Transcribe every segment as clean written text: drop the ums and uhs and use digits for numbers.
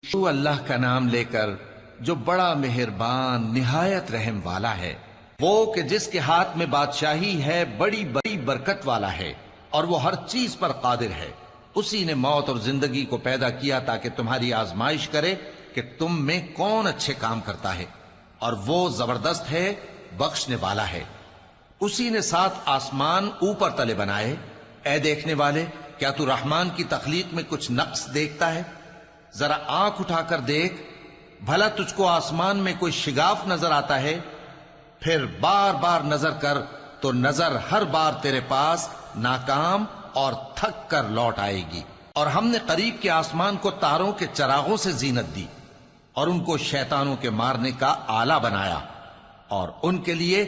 تو اللہ کا نام لے کر جو بڑا مہربان نہایت رحم والا ہے، وہ کہ جس کے ہاتھ میں بادشاہی ہے، بڑی بڑی برکت والا ہے اور وہ ہر چیز پر قادر ہے۔ اسی نے موت اور زندگی کو پیدا کیا تاکہ تمہاری آزمائش کرے کہ تم میں کون اچھے کام کرتا ہے، اور وہ زبردست ہے، بخشنے والا ہے۔ اسی نے 7 آسمان اوپر تلے بنائے۔ اے دیکھنے والے، کیا تو رحمان کی تخلیق میں کچھ نقص دیکھتا ہے؟ ذرا آنکھ اٹھا کر دیکھ، بھلا تجھ کو آسمان میں کوئی شگاف نظر آتا ہے؟ پھر بار بار نظر کر تو نظر ہر بار تیرے پاس ناکام اور تھک کر لوٹ آئے گی۔ اور ہم نے قریب کے آسمان کو تاروں کے چراغوں سے زینت دی اور ان کو شیطانوں کے مارنے کا آلہ بنایا، اور ان کے لیے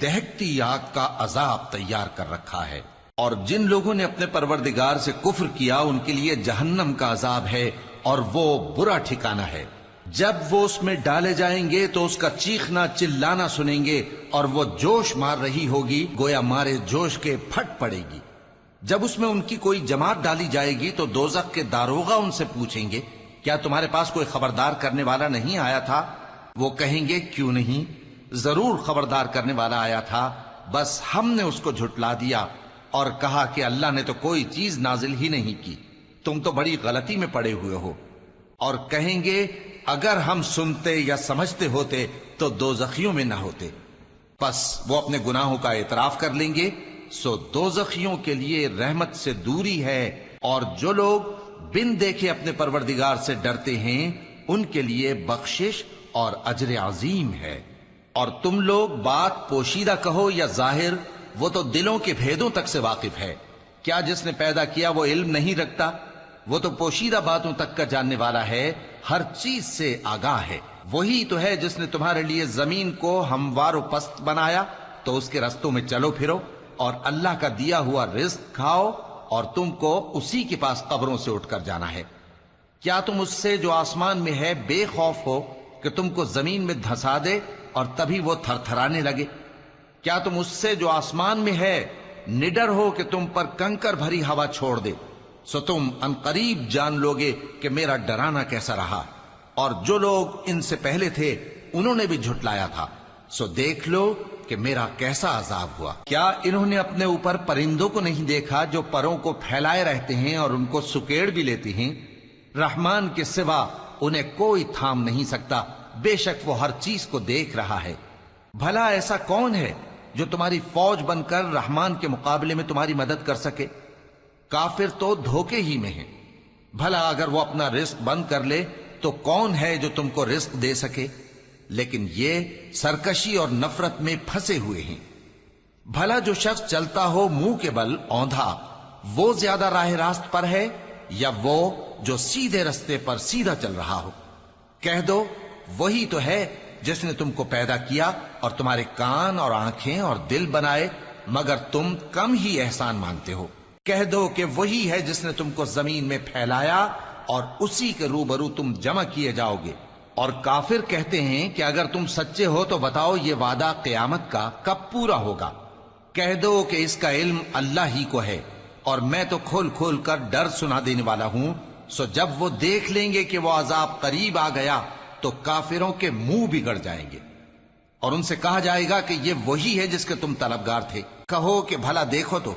دہکتی آگ کا عذاب تیار کر رکھا ہے۔ اور جن لوگوں نے اپنے پروردگار سے کفر کیا ان کے لیے جہنم کا عذاب ہے، اور وہ برا ٹھکانہ ہے۔ جب وہ اس میں ڈالے جائیں گے تو اس کا چیخنا چلانا سنیں گے، اور وہ جوش مار رہی ہوگی گویا مارے جوش کے پھٹ پڑے گی۔ جب اس میں ان کی کوئی جماعت ڈالی جائے گی تو دوزخ کے داروغہ ان سے پوچھیں گے، کیا تمہارے پاس کوئی خبردار کرنے والا نہیں آیا تھا؟ وہ کہیں گے، کیوں نہیں، ضرور خبردار کرنے والا آیا تھا، بس ہم نے اس کو جھٹلا دیا اور کہا کہ اللہ نے تو کوئی چیز نازل ہی نہیں کی، تم تو بڑی غلطی میں پڑے ہوئے ہو۔ اور کہیں گے، اگر ہم سنتے یا سمجھتے ہوتے تو دوزخیوں میں نہ ہوتے۔ پس وہ اپنے گناہوں کا اعتراف کر لیں گے، سو دوزخیوں کے لیے رحمت سے دوری ہے، اور جو لوگ بن دیکھے اپنے پروردگار سے ڈرتے ہیں ان کے لیے بخشش اور اجر عظیم ہے۔ اور تم لوگ بات پوشیدہ کہو یا ظاہر، وہ تو دلوں کے بھیدوں تک سے واقف ہے۔ کیا جس نے پیدا کیا وہ علم نہیں رکھتا؟ وہ تو پوشیدہ باتوں تک کا جاننے والا ہے، ہر چیز سے آگاہ ہے۔ وہی تو ہے جس نے تمہارے لیے زمین کو ہموار و پست بنایا، تو اس کے رستوں میں چلو پھرو، اور اللہ کا دیا ہوا رزق کھاؤ، اور تم کو اسی کے پاس قبروں سے اٹھ کر جانا ہے۔ کیا تم اس سے جو آسمان میں ہے بے خوف ہو کہ تم کو زمین میں دھسا دے اور تبھی وہ تھر تھرانے لگے؟ کیا تم اس سے جو آسمان میں ہے نڈر ہو کہ تم پر کنکر بھری ہوا چھوڑ دے؟ سو تم ان قریب جان لوگے کہ میرا ڈرانا کیسا رہا۔ اور جو لوگ ان سے پہلے تھے انہوں نے بھی جھٹلایا تھا، سو دیکھ لو کہ میرا کیسا عذاب ہوا۔ کیا انہوں نے اپنے اوپر پرندوں کو نہیں دیکھا جو پروں کو پھیلائے رہتے ہیں اور ان کو سکیڑ بھی لیتے ہیں؟ رحمان کے سوا انہیں کوئی تھام نہیں سکتا، بے شک وہ ہر چیز کو دیکھ رہا ہے۔ بھلا ایسا کون ہے جو تمہاری فوج بن کر رحمان کے مقابلے میں تمہاری مدد کر سکے؟ کافر تو دھوکے ہی میں ہیں۔ بھلا اگر وہ اپنا رزق بند کر لے تو کون ہے جو تم کو رزق دے سکے؟ لیکن یہ سرکشی اور نفرت میں پھنسے ہوئے ہیں۔ بھلا جو شخص چلتا ہو منہ کے بل اوندھا، وہ زیادہ راہ راست پر ہے یا وہ جو سیدھے رستے پر سیدھا چل رہا ہو؟ کہہ دو، وہی تو ہے جس نے تم کو پیدا کیا اور تمہارے کان اور آنکھیں اور دل بنائے، مگر تم کم ہی احسان مانتے ہو۔ کہہ دو کہ وہی ہے جس نے تم کو زمین میں پھیلایا اور اسی کے روبرو تم جمع کیے جاؤ گے۔ اور کافر کہتے ہیں کہ اگر تم سچے ہو تو بتاؤ یہ وعدہ قیامت کا کب پورا ہوگا؟ کہہ دو کہ اس کا علم اللہ ہی کو ہے، اور میں تو کھول کھول کر ڈر سنا دینے والا ہوں۔ سو جب وہ دیکھ لیں گے کہ وہ عذاب قریب آ گیا تو کافروں کے منہ بگڑ جائیں گے، اور ان سے کہا جائے گا کہ یہ وہی ہے جس کے تم طلبگار تھے۔ کہو کہ بھلا دیکھو تو،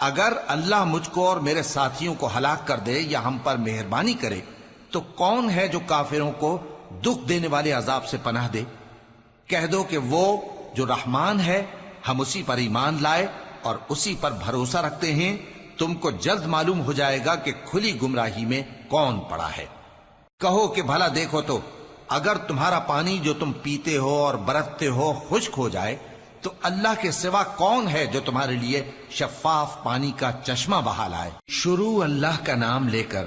اگر اللہ مجھ کو اور میرے ساتھیوں کو ہلاک کر دے یا ہم پر مہربانی کرے تو کون ہے جو کافروں کو دکھ دینے والے عذاب سے پناہ دے؟ کہہ دو کہ وہ جو رحمان ہے، ہم اسی پر ایمان لائے اور اسی پر بھروسہ رکھتے ہیں۔ تم کو جلد معلوم ہو جائے گا کہ کھلی گمراہی میں کون پڑا ہے۔ کہو کہ بھلا دیکھو تو، اگر تمہارا پانی جو تم پیتے ہو اور برتتے ہو خشک ہو جائے تو اللہ کے سوا کون ہے جو تمہارے لیے شفاف پانی کا چشمہ بہا لائے؟ شروع اللہ کا نام لے کر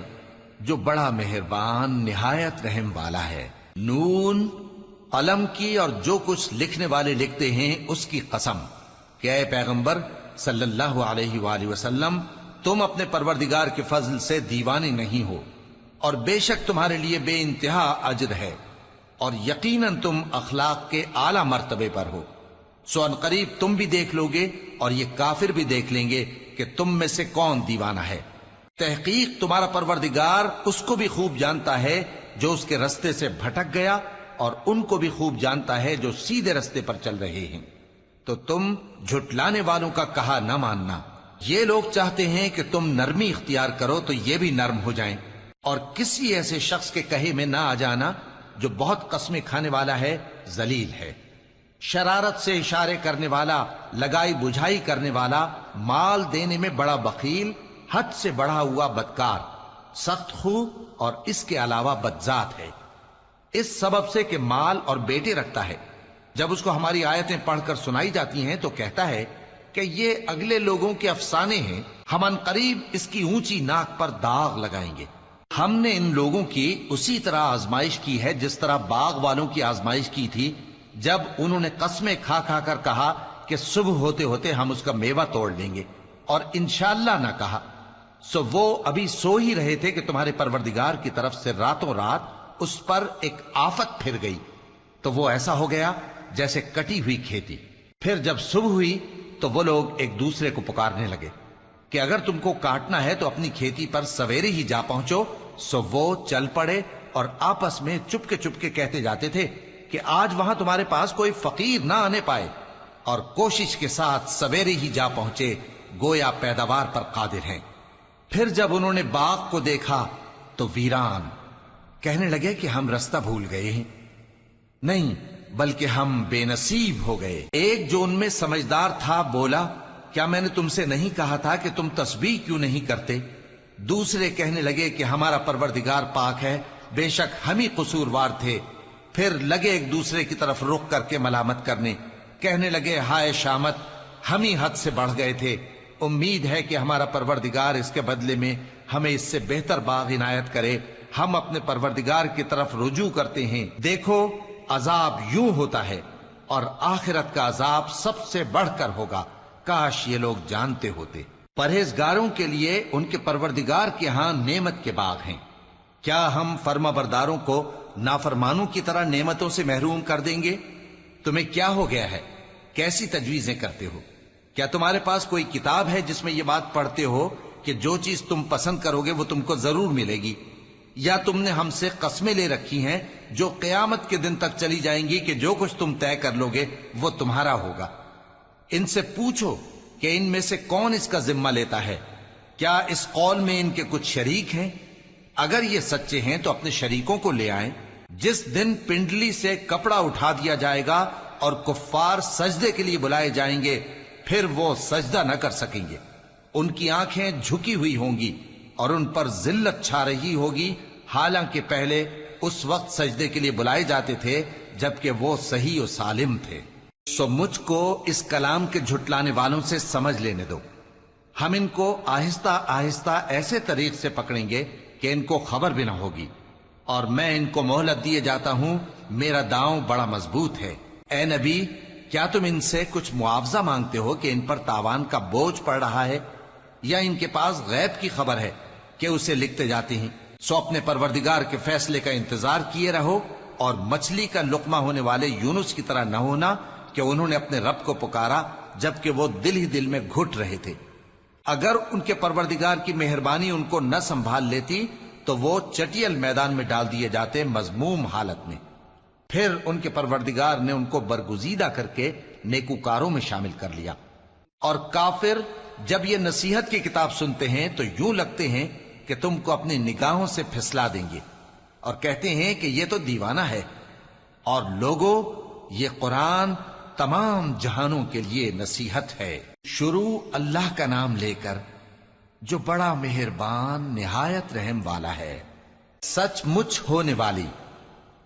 جو بڑا مہربان نہایت رحم والا ہے۔ نون، قلم کی اور جو کچھ لکھنے والے لکھتے ہیں اس کی قسم کہ اے پیغمبر صلی اللہ علیہ وآلہ وسلم، تم اپنے پروردگار کے فضل سے دیوانے نہیں ہو، اور بے شک تمہارے لیے بے انتہا اجر ہے، اور یقیناً تم اخلاق کے اعلی مرتبے پر ہو۔ سو ان قریب تم بھی دیکھ لو گے اور یہ کافر بھی دیکھ لیں گے کہ تم میں سے کون دیوانہ ہے۔ تحقیق تمہارا پروردگار اس کو بھی خوب جانتا ہے جو اس کے رستے سے بھٹک گیا اور ان کو بھی خوب جانتا ہے جو سیدھے رستے پر چل رہے ہیں۔ تو تم جھٹلانے والوں کا کہا نہ ماننا۔ یہ لوگ چاہتے ہیں کہ تم نرمی اختیار کرو تو یہ بھی نرم ہو جائیں، اور کسی ایسے شخص کے کہے میں نہ آ جانا جو بہت قسمیں کھانے والا ہے، ذلیل ہے، شرارت سے اشارے کرنے والا، لگائی بجھائی کرنے والا، مال دینے میں بڑا بخیل، حد سے بڑھا ہوا بدکار، سخت خو اور اس کے علاوہ بدذات ہے، اس سبب سے کہ مال اور بیٹے رکھتا ہے۔ جب اس کو ہماری آیتیں پڑھ کر سنائی جاتی ہیں تو کہتا ہے کہ یہ اگلے لوگوں کے افسانے ہیں، ہم ان قریب اس کی اونچی ناک پر داغ لگائیں گے۔ ہم نے ان لوگوں کی اسی طرح آزمائش کی ہے جس طرح باغ والوں کی آزمائش کی تھی، جب انہوں نے قسمیں کھا کھا کر کہا کہ صبح ہوتے ہوتے ہم اس کا میوہ توڑ لیں گے، اور انشاءاللہ نہ کہا، سو وہ ابھی سو ہی رہے تھے کہ تمہارے پروردگار کی طرف سے راتوں رات اس پر ایک آفت پھر گئی، تو وہ ایسا ہو گیا جیسے کٹی ہوئی کھیتی۔ پھر جب صبح ہوئی تو وہ لوگ ایک دوسرے کو پکارنے لگے کہ اگر تم کو کاٹنا ہے تو اپنی کھیتی پر سویرے ہی جا پہنچو۔ سو وہ چل پڑے اور آپس میں چپ کے کہتے جاتے تھے کہ آج وہاں تمہارے پاس کوئی فقیر نہ آنے پائے، اور کوشش کے ساتھ سویرے ہی جا پہنچے، گویا پیداوار پر قادر ہیں۔ پھر جب انہوں نے باغ کو دیکھا تو ویران، کہنے لگے کہ ہم رستہ بھول گئے ہیں، نہیں بلکہ ہم بے نصیب ہو گئے۔ ایک جو ان میں سمجھدار تھا بولا، کیا میں نے تم سے نہیں کہا تھا کہ تم تسبیح کیوں نہیں کرتے؟ دوسرے کہنے لگے کہ ہمارا پروردگار پاک ہے، بے شک ہم ہی قصوروار تھے۔ پھر لگے ایک دوسرے کی طرف رخ کر کے ملامت کرنے، کہنے لگے ہائے شامت، ہم ہی حد سے بڑھ گئے تھے، امید ہے کہ ہمارا پروردگار اس کے بدلے میں ہمیں اس سے بہتر باغ عنایت کرے، ہم اپنے پروردگار کی طرف رجوع کرتے ہیں۔ دیکھو عذاب یوں ہوتا ہے، اور آخرت کا عذاب سب سے بڑھ کر ہوگا، کاش یہ لوگ جانتے ہوتے۔ پرہیزگاروں کے لیے ان کے پروردگار کے ہاں نعمت کے باغ ہیں۔ کیا ہم فرما برداروں کو نافرمانوں کی طرح نعمتوں سے محروم کر دیں گے؟ تمہیں کیا ہو گیا ہے؟ کیسی تجویزیں کرتے ہو؟ کیا تمہارے پاس کوئی کتاب ہے جس میں یہ بات پڑھتے ہو کہ جو چیز تم پسند کرو گے وہ تم کو ضرور ملے گی؟ یا تم نے ہم سے قسمیں لے رکھی ہیں جو قیامت کے دن تک چلی جائیں گی کہ جو کچھ تم طے کر لو گے وہ تمہارا ہوگا؟ ان سے پوچھو کہ ان میں سے کون اس کا ذمہ لیتا ہے؟ کیا اس قول میں ان کے کچھ شریک ہیں؟ اگر یہ سچے ہیں تو اپنے شریکوں کو لے آئیں۔ جس دن پنڈلی سے کپڑا اٹھا دیا جائے گا اور کفار سجدے کے لیے بلائے جائیں گے، پھر وہ سجدہ نہ کر سکیں گے، ان کی آنکھیں جھکی ہوئی ہوں گی اور ان پر ذلت چھا رہی ہوگی، حالانکہ پہلے اس وقت سجدے کے لیے بلائے جاتے تھے جبکہ وہ صحیح و سالم تھے۔ سو مجھ کو اس کلام کے جھٹلانے والوں سے سمجھ لینے دو، ہم ان کو آہستہ آہستہ ایسے طریق سے پکڑیں گے کہ ان کو خبر بھی نہ ہوگی، اور میں ان کو مہلت دیے جاتا ہوں، میرا داؤں بڑا مضبوط ہے۔ اے نبی، کیا تم ان سے کچھ معاوضہ مانگتے ہو کہ ان پر تاوان کا بوجھ پڑ رہا ہے، یا ان کے پاس غیب کی خبر ہے کہ اسے لکھتے جاتے ہیں؟ سو اپنے پروردگار کے فیصلے کا انتظار کیے رہو، اور مچھلی کا لقمہ ہونے والے یونس کی طرح نہ ہونا کہ انہوں نے اپنے رب کو پکارا جبکہ وہ دل ہی دل میں گھٹ رہے تھے۔ اگر ان کے پروردگار کی مہربانی ان کو نہ سنبھال لیتی تو وہ چٹیل میدان میں ڈال دیے جاتے مذموم حالت میں۔ پھر ان کے پروردگار نے ان کو برگزیدہ کر کے نیکوکاروں میں شامل کر لیا۔ اور کافر جب یہ نصیحت کی کتاب سنتے ہیں تو یوں لگتے ہیں کہ تم کو اپنی نگاہوں سے پھسلا دیں گے، اور کہتے ہیں کہ یہ تو دیوانہ ہے۔ اور لوگوں، یہ قرآن تمام جہانوں کے لیے نصیحت ہے۔ شروع اللہ کا نام لے کر جو بڑا مہربان نہایت رحم والا ہے۔ سچ مچ ہونے والی،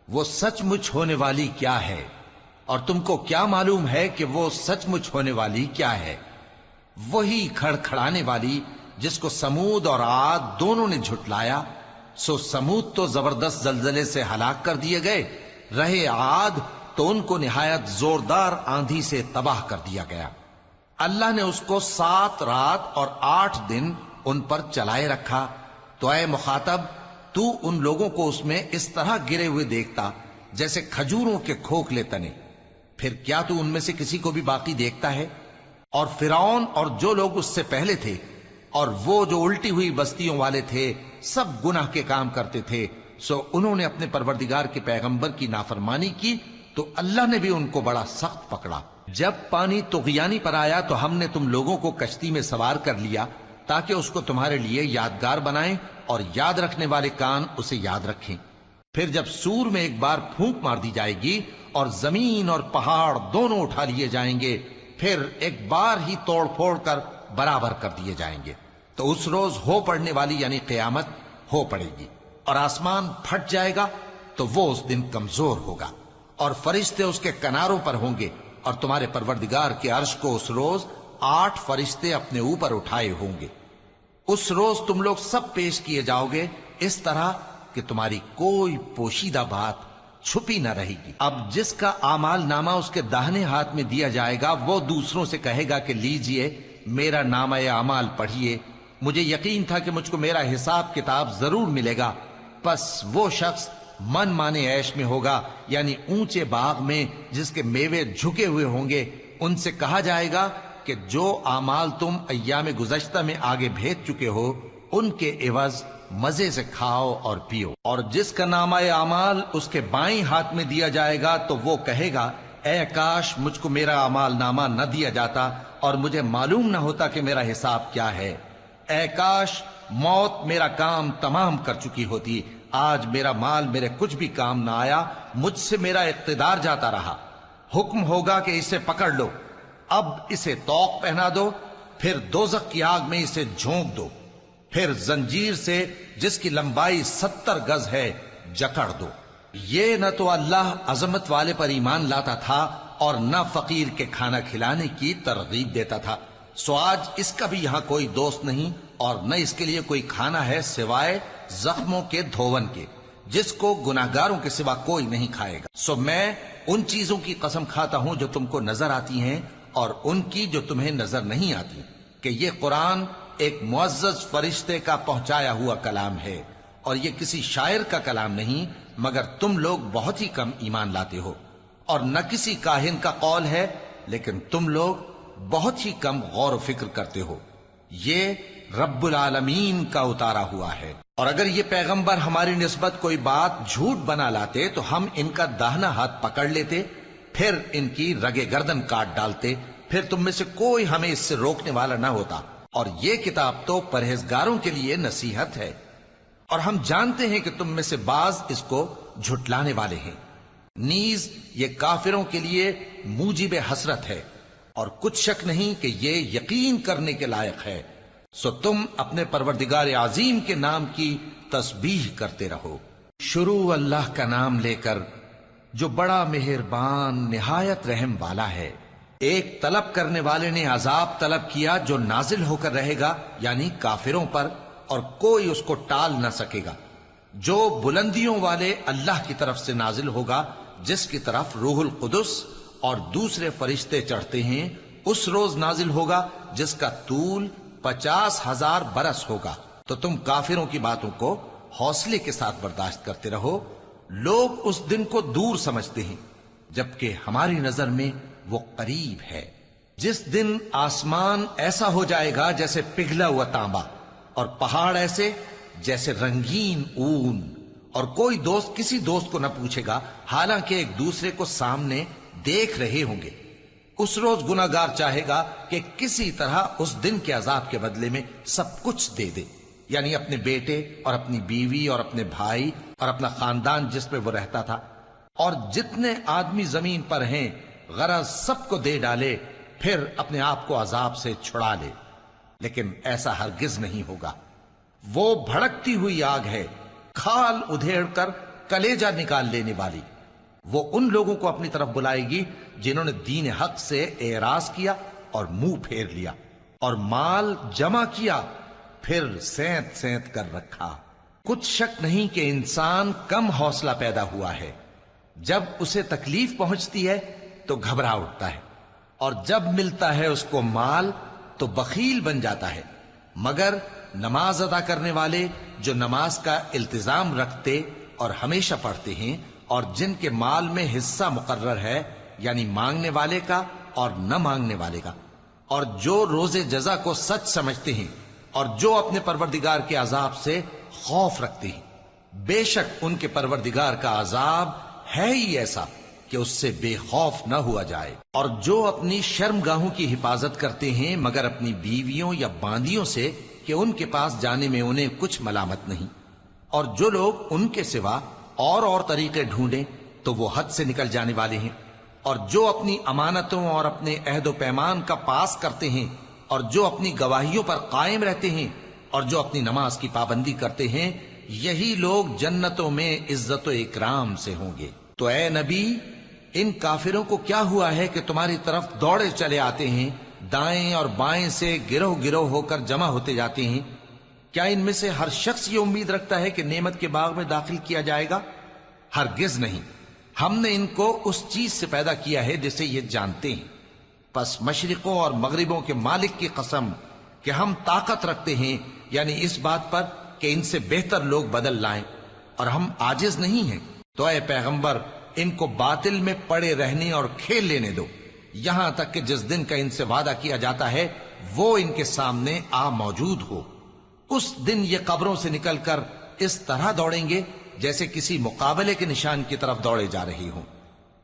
وہ سچ مچ ہونے والی کیا ہے؟ اور تم کو کیا معلوم ہے کہ وہ سچ مچ ہونے والی کیا ہے؟ وہی کھڑکھڑانے والی جس کو سمود اور عاد دونوں نے جھٹلایا۔ سو سمود تو زبردست زلزلے سے ہلاک کر دیے گئے، رہے عاد تو ان کو نہایت زوردار آندھی سے تباہ کر دیا گیا۔ اللہ نے اس کو 7 رات اور 8 دن ان پر چلائے رکھا۔ تو اے مخاطب، تو ان لوگوں کو اس میں اس طرح گرے ہوئے دیکھتا جیسے کھجوروں کے کھوکھلے تنے، پھر کیا تو ان میں سے کسی کو بھی باقی دیکھتا ہے؟ اور فرعون اور جو لوگ اس سے پہلے تھے اور وہ جو الٹی ہوئی بستیوں والے تھے، سب گناہ کے کام کرتے تھے، سو انہوں نے اپنے پروردگار کے پیغمبر کی نافرمانی کی تو اللہ نے بھی ان کو بڑا سخت پکڑا۔ جب پانی طغیانی پر آیا تو ہم نے تم لوگوں کو کشتی میں سوار کر لیا تاکہ اس کو تمہارے لیے یادگار بنائیں اور یاد رکھنے والے کان اسے یاد رکھیں۔ پھر جب سور میں ایک بار پھونک مار دی جائے گی اور زمین اور پہاڑ دونوں اٹھا لیے جائیں گے، پھر ایک بار ہی توڑ پھوڑ کر برابر کر دیے جائیں گے، تو اس روز ہو پڑنے والی یعنی قیامت ہو پڑے گی، اور آسمان پھٹ جائے گا تو وہ اس دن کمزور ہوگا، اور فرشتے اس کے کناروں پر ہوں گے، اور تمہارے پروردگار کے عرش کو اس روز 8 فرشتے اپنے اوپر اٹھائے ہوں گے۔ اس روز تم لوگ سب پیش کیے جاؤ گے اس طرح کہ تمہاری کوئی پوشیدہ بات چھپی نہ رہے گی۔ اب جس کا اعمال نامہ اس کے داہنے ہاتھ میں دیا جائے گا وہ دوسروں سے کہے گا کہ لیجئے میرا نامہ اعمال پڑھیے، مجھے یقین تھا کہ مجھ کو میرا حساب کتاب ضرور ملے گا۔ پس وہ شخص من مانے عیش میں ہوگا، یعنی اونچے باغ میں جس کے میوے جھکے ہوئے ہوں گے۔ ان سے کہا جائے گا کہ جو اعمال تم ایام گزشتہ میں آگے بھیج چکے ہو ان کے عوض مزے سے کھاؤ اور پیو۔ اور جس کا نامہ اعمال اس کے بائیں ہاتھ میں دیا جائے گا تو وہ کہے گا اے کاش مجھ کو میرا اعمال نامہ نہ دیا جاتا اور مجھے معلوم نہ ہوتا کہ میرا حساب کیا ہے۔ اے کاش موت میرا کام تمام کر چکی ہوتی، آج میرا مال میرے کچھ بھی کام نہ آیا، مجھ سے میرا اقتدار جاتا رہا۔ حکم ہوگا کہ اسے پکڑ لو، اب اسے طوق پہنا دو، پھر دوزخ کی آگ میں اسے جھونک دو، پھر زنجیر سے جس کی لمبائی 70 گز ہے جکڑ دو۔ یہ نہ تو اللہ عظمت والے پر ایمان لاتا تھا اور نہ فقیر کے کھانا کھلانے کی ترغیب دیتا تھا، سو آج اس کا بھی یہاں کوئی دوست نہیں اور نہ اس کے لیے کوئی کھانا ہے سوائے زخموں کے دھون کے، جس کو گناہگاروں کے سوا کوئی نہیں کھائے گا۔ سو میں ان چیزوں کی قسم کھاتا ہوں جو تم کو نظر آتی ہیں اور ان کی جو تمہیں نظر نہیں آتی، کہ یہ قرآن ایک معزز فرشتے کا پہنچایا ہوا کلام ہے اور یہ کسی شاعر کا کلام نہیں، مگر تم لوگ بہت ہی کم ایمان لاتے ہو، اور نہ کسی کاہن کا قول ہے لیکن تم لوگ بہت ہی کم غور و فکر کرتے ہو۔ یہ رب العالمین کا اتارا ہوا ہے، اور اگر یہ پیغمبر ہماری نسبت کوئی بات جھوٹ بنا لاتے تو ہم ان کا داہنا ہاتھ پکڑ لیتے، پھر ان کی رگے گردن کاٹ ڈالتے، پھر تم میں سے کوئی ہمیں اس سے روکنے والا نہ ہوتا۔ اور یہ کتاب تو پرہیزگاروں کے لیے نصیحت ہے، اور ہم جانتے ہیں کہ تم میں سے بعض اس کو جھٹلانے والے ہیں، نیز یہ کافروں کے لیے موجب حسرت ہے، اور کچھ شک نہیں کہ یہ یقین کرنے کے لائق ہے۔ سو تم اپنے پروردگار عظیم کے نام کی تسبیح کرتے رہو۔ شروع اللہ کا نام لے کر جو بڑا مہربان نہایت رحم والا ہے۔ ایک طلب کرنے والے نے عذاب طلب کیا جو نازل ہو کر رہے گا، یعنی کافروں پر، اور کوئی اس کو ٹال نہ سکے گا۔ جو بلندیوں والے اللہ کی طرف سے نازل ہوگا، جس کی طرف روح القدس اور دوسرے فرشتے چڑھتے ہیں، اس روز نازل ہوگا جس کا طول 50,000 برس ہوگا۔ تو تم کافروں کی باتوں کو حوصلے کے ساتھ برداشت کرتے رہو۔ لوگ اس دن کو دور سمجھتے ہیں جبکہ ہماری نظر میں وہ قریب ہے۔ جس دن آسمان ایسا ہو جائے گا جیسے پگھلا ہوا تانبا، اور پہاڑ ایسے جیسے رنگین اون، اور کوئی دوست کسی دوست کو نہ پوچھے گا حالانکہ ایک دوسرے کو سامنے دیکھ رہے ہوں گے۔ اس روز گناہگار چاہے گا کہ کسی طرح اس دن کے عذاب کے بدلے میں سب کچھ دے دے، یعنی اپنے بیٹے اور اپنی بیوی اور اپنے بھائی اور اپنا خاندان جس میں وہ رہتا تھا، اور جتنے آدمی زمین پر ہیں غرض سب کو دے ڈالے، پھر اپنے آپ کو عذاب سے چھڑا لے۔ لیکن ایسا ہرگز نہیں ہوگا۔ وہ بھڑکتی ہوئی آگ ہے، کھال ادھیڑ کر کلیجہ نکال لینے والی۔ وہ ان لوگوں کو اپنی طرف بلائے گی جنہوں نے دین حق سے اعراض کیا اور منہ پھیر لیا، اور مال جمع کیا پھر سینت سینت کر رکھا۔ کچھ شک نہیں کہ انسان کم حوصلہ پیدا ہوا ہے، جب اسے تکلیف پہنچتی ہے تو گھبرا اٹھتا ہے، اور جب ملتا ہے اس کو مال تو بخیل بن جاتا ہے۔ مگر نماز ادا کرنے والے جو نماز کا التزام رکھتے اور ہمیشہ پڑھتے ہیں، اور جن کے مال میں حصہ مقرر ہے، یعنی مانگنے والے کا اور نہ مانگنے والے کا، اور جو روز جزا کو سچ سمجھتے ہیں، اور جو اپنے پروردگار کے عذاب سے خوف رکھتے ہیں، بے شک ان کے پروردگار کا عذاب ہے ہی ایسا کہ اس سے بے خوف نہ ہوا جائے۔ اور جو اپنی شرمگاہوں کی حفاظت کرتے ہیں مگر اپنی بیویوں یا باندیوں سے کہ ان کے پاس جانے میں انہیں کچھ ملامت نہیں، اور جو لوگ ان کے سوا اور طریقے ڈھونڈیں تو وہ حد سے نکل جانے والے ہیں، اور جو اپنی امانتوں اور اپنے عہد و پیمان کا پاس کرتے ہیں، اور جو اپنی گواہیوں پر قائم رہتے ہیں، اور جو اپنی نماز کی پابندی کرتے ہیں، یہی لوگ جنتوں میں عزت و اکرام سے ہوں گے۔ تو اے نبی، ان کافروں کو کیا ہوا ہے کہ تمہاری طرف دوڑے چلے آتے ہیں، دائیں اور بائیں سے گروہ گروہ ہو کر جمع ہوتے جاتے ہیں؟ کیا ان میں سے ہر شخص یہ امید رکھتا ہے کہ نعمت کے باغ میں داخل کیا جائے گا؟ ہرگز نہیں۔ ہم نے ان کو اس چیز سے پیدا کیا ہے جسے یہ جانتے ہیں، پس مشرقوں اور مغربوں کے مالک کی قسم کہ ہم طاقت رکھتے ہیں، یعنی اس بات پر کہ ان سے بہتر لوگ بدل لائیں، اور ہم عاجز نہیں ہیں۔ تو اے پیغمبر، ان کو باطل میں پڑے رہنے اور کھیل لینے دو، یہاں تک کہ جس دن کا ان سے وعدہ کیا جاتا ہے وہ ان کے سامنے آ موجود ہو۔ اس دن یہ قبروں سے نکل کر اس طرح دوڑیں گے جیسے کسی مقابلے کے نشان کی طرف دوڑے جا رہی ہوں۔